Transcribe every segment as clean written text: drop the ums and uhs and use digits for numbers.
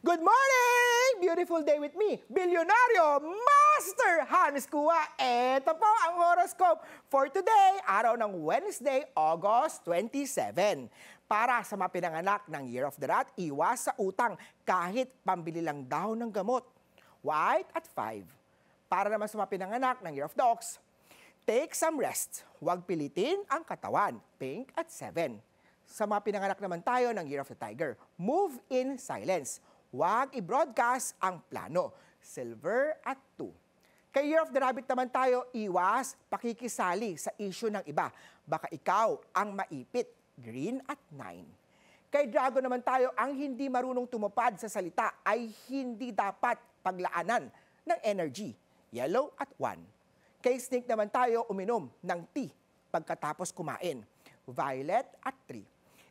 Good morning! Beautiful day with me, Bilyonaryo Master Hans Kua. Ito po ang horoscope for today, araw ng Wednesday, August 27. Para sa mga pinanganak ng Year of the Rat, iwas sa utang kahit pambili lang daw ng gamot. White at 5. Para naman sa mga pinanganak ng Year of the Ox, take some rest. Huwag pilitin ang katawan. Pink at 7. Sa mga pinanganak naman tayo ng Year of the Tiger, move in silence. Huwag i-broadcast ang plano. Silver at 2. Kay Year of the Rabbit naman tayo, iwas pakikisali sa issue ng iba. Baka ikaw ang maipit. Green at 9. Kay Dragon naman tayo, ang hindi marunong tumupad sa salita ay hindi dapat paglaanan ng energy. Yellow at 1. Kay Snake naman tayo, uminom ng tea pagkatapos kumain. Violet at 3.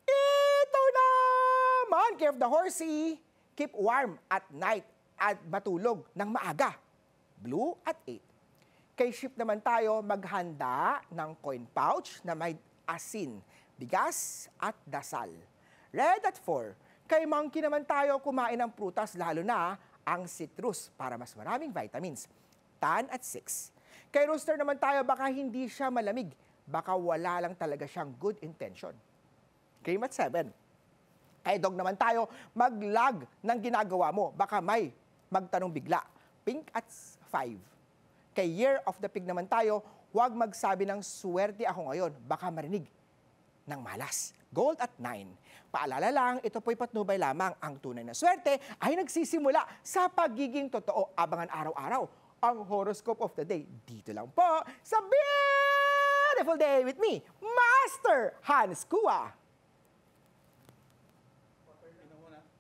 Ito naman, Care of the Horsey, keep warm at night at matulog ng maaga. Blue at 8. Kay Ship naman tayo, maghanda ng coin pouch na may asin, bigas at dasal. Red at 4. Kay Monkey naman tayo, kumain ng prutas, lalo na ang citrus para mas maraming vitamins. Tan at 6. Kay Rooster naman tayo, baka hindi siya malamig, baka wala lang talaga siyang good intention. Cream at 7. Kay Dog naman tayo, mag-lag ng ginagawa mo, baka may magtanong bigla. Pink at 5. Kay Year of the Pig naman tayo, huwag magsabi ng swerte ako ngayon, baka marinig ng malas. Gold at 9. Paalala lang, ito po'y patnubay lamang. Ang tunay na swerte ay nagsisimula sa pagiging totoo. Abangan araw-araw ang horoscope of the day. Dito lang po sa Beautiful Day with me, Master Hans Kua.